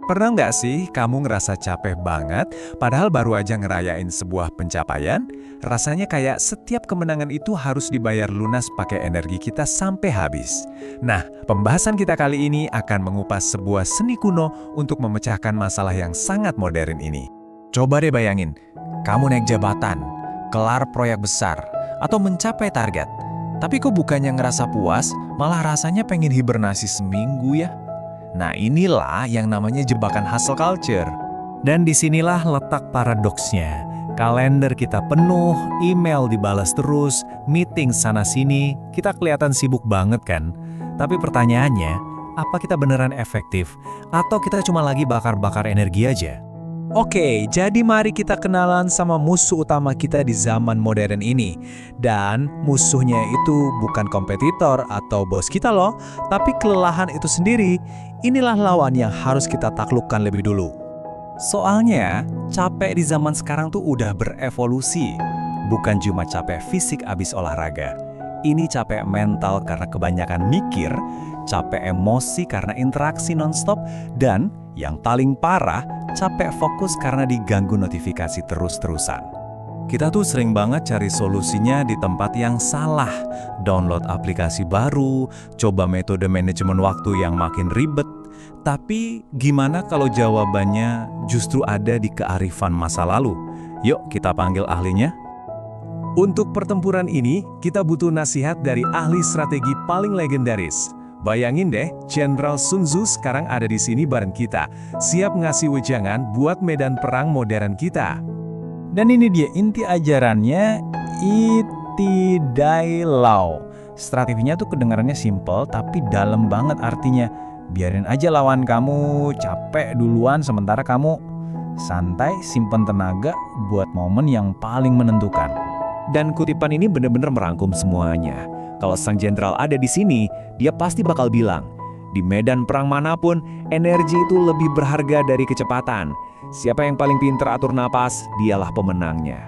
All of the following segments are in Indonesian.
Pernah nggak sih kamu ngerasa capek banget, padahal baru aja ngerayain sebuah pencapaian? Rasanya kayak setiap kemenangan itu harus dibayar lunas pakai energi kita sampai habis. Nah, pembahasan kita kali ini akan mengupas sebuah seni kuno untuk memecahkan masalah yang sangat modern ini. Coba deh bayangin, kamu naik jabatan, kelar proyek besar, atau mencapai target. Tapi kok bukannya ngerasa puas, malah rasanya pengen hibernasi seminggu ya? Nah, inilah yang namanya jebakan hustle culture. Dan disinilah letak paradoksnya. Kalender kita penuh, email dibalas terus, meeting sana-sini, kita kelihatan sibuk banget kan? Tapi pertanyaannya, apa kita beneran efektif? Atau kita cuma lagi bakar-bakar energi aja? Oke, jadi mari kita kenalan sama musuh utama kita di zaman modern ini. Dan musuhnya itu bukan kompetitor atau bos kita loh, tapi kelelahan itu sendiri. Inilah lawan yang harus kita taklukkan lebih dulu. Soalnya, capek di zaman sekarang tuh udah berevolusi. Bukan cuma capek fisik abis olahraga. Ini capek mental karena kebanyakan mikir, capek emosi karena interaksi nonstop, dan yang paling parah, capek fokus karena diganggu notifikasi terus-terusan. Kita tuh sering banget cari solusinya di tempat yang salah. Download aplikasi baru, coba metode manajemen waktu yang makin ribet. Tapi gimana kalau jawabannya justru ada di kearifan masa lalu? Yuk kita panggil ahlinya. Untuk pertempuran ini, kita butuh nasihat dari ahli strategi paling legendaris. Bayangin deh, Jenderal Sun Tzu sekarang ada di sini bareng kita, siap ngasih wejangan buat medan perang modern kita. Dan ini dia inti ajarannya, Iti Dai Lao. Strateginya tuh kedengarannya simple, tapi dalam banget artinya. Biarin aja lawan kamu capek duluan, sementara kamu santai, simpen tenaga buat momen yang paling menentukan. Dan kutipan ini benar-benar merangkum semuanya. Kalau sang jenderal ada di sini, dia pasti bakal bilang, di medan perang manapun, energi itu lebih berharga dari kecepatan. Siapa yang paling pintar atur napas, dialah pemenangnya.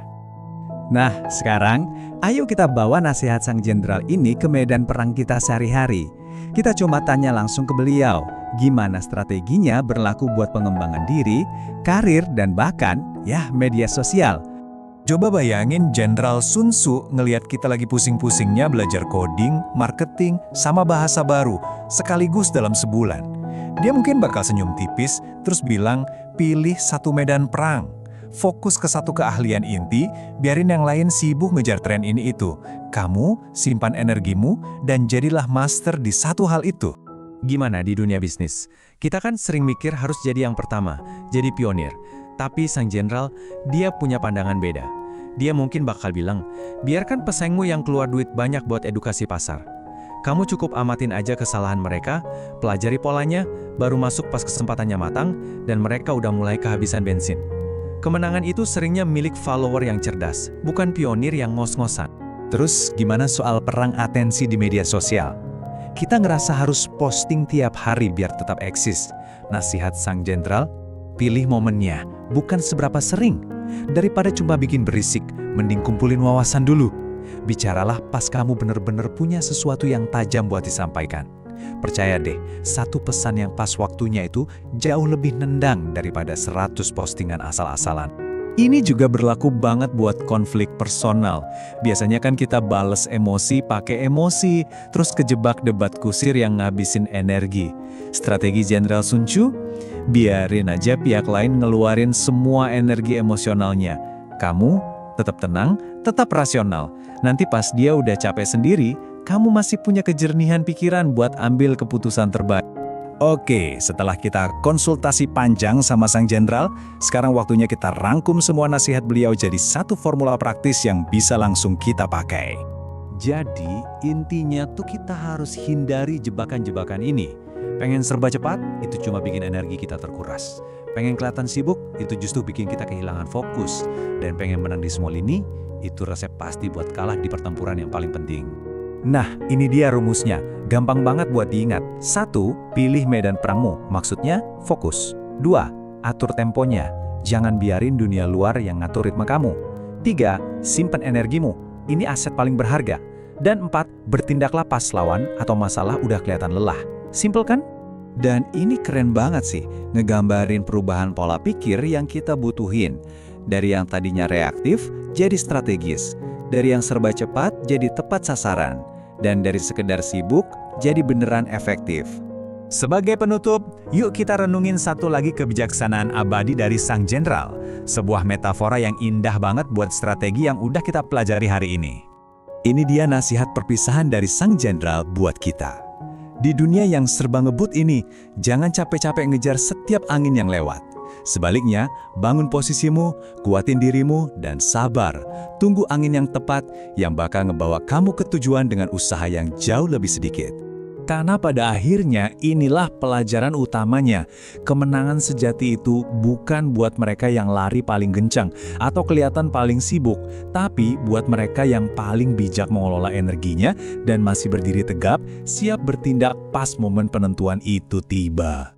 Nah, sekarang, ayo kita bawa nasihat sang jenderal ini ke medan perang kita sehari-hari. Kita cuma tanya langsung ke beliau, gimana strateginya berlaku buat pengembangan diri, karir, dan bahkan, media sosial. Coba bayangin Jenderal Sun Tzu ngelihat kita lagi pusing-pusingnya belajar coding, marketing, sama bahasa baru sekaligus dalam sebulan. Dia mungkin bakal senyum tipis, terus bilang, pilih satu medan perang. Fokus ke satu keahlian inti, biarin yang lain sibuk ngejar tren ini itu. Kamu simpan energimu dan jadilah master di satu hal itu. Gimana di dunia bisnis? Kita kan sering mikir harus jadi yang pertama, jadi pionir. Tapi sang jenderal, dia punya pandangan beda. Dia mungkin bakal bilang, biarkan pesaingmu yang keluar duit banyak buat edukasi pasar. Kamu cukup amatin aja kesalahan mereka, pelajari polanya, baru masuk pas kesempatannya matang, dan mereka udah mulai kehabisan bensin. Kemenangan itu seringnya milik follower yang cerdas, bukan pionir yang ngos-ngosan. Terus gimana soal perang atensi di media sosial? Kita ngerasa harus posting tiap hari biar tetap eksis. Nasihat sang jenderal, pilih momennya, bukan seberapa sering. Daripada cuma bikin berisik, mending kumpulin wawasan dulu. Bicaralah pas kamu bener-bener punya sesuatu yang tajam buat disampaikan. Percaya deh, satu pesan yang pas waktunya itu jauh lebih nendang daripada 100 postingan asal-asalan. Ini juga berlaku banget buat konflik personal. Biasanya kan kita bales emosi pakai emosi, terus kejebak debat kusir yang ngabisin energi. Strategi Jenderal Sun Tzu? Biarin aja pihak lain ngeluarin semua energi emosionalnya. Kamu tetap tenang, tetap rasional. Nanti pas dia udah capek sendiri, kamu masih punya kejernihan pikiran buat ambil keputusan terbaik. Oke, setelah kita konsultasi panjang sama sang jenderal, sekarang waktunya kita rangkum semua nasihat beliau jadi satu formula praktis yang bisa langsung kita pakai. Jadi, intinya tuh kita harus hindari jebakan-jebakan ini. Pengen serba cepat, itu cuma bikin energi kita terkuras. Pengen kelihatan sibuk, itu justru bikin kita kehilangan fokus. Dan pengen menang di semua lini, itu resep pasti buat kalah di pertempuran yang paling penting. Nah, ini dia rumusnya. Gampang banget buat diingat. 1. Pilih medan perangmu. Maksudnya, fokus. 2. Atur temponya. Jangan biarin dunia luar yang ngatur ritme kamu. 3. Simpan energimu. Ini aset paling berharga. Dan 4. Bertindaklah pas lawan atau masalah udah kelihatan lelah. Simpel kan? Dan ini keren banget sih, ngegambarin perubahan pola pikir yang kita butuhin. Dari yang tadinya reaktif, jadi strategis. Dari yang serba cepat, jadi tepat sasaran. Dan dari sekedar sibuk, jadi beneran efektif. Sebagai penutup, yuk kita renungin satu lagi kebijaksanaan abadi dari Sang Jenderal. Sebuah metafora yang indah banget buat strategi yang udah kita pelajari hari ini. Ini dia nasihat perpisahan dari Sang Jenderal buat kita. Di dunia yang serba ngebut ini, jangan capek-capek ngejar setiap angin yang lewat. Sebaliknya, bangun posisimu, kuatin dirimu, dan sabar. Tunggu angin yang tepat yang bakal ngebawa kamu ke tujuan dengan usaha yang jauh lebih sedikit. Karena pada akhirnya inilah pelajaran utamanya. Kemenangan sejati itu bukan buat mereka yang lari paling kencang atau kelihatan paling sibuk, tapi buat mereka yang paling bijak mengelola energinya dan masih berdiri tegap, siap bertindak pas momen penentuan itu tiba.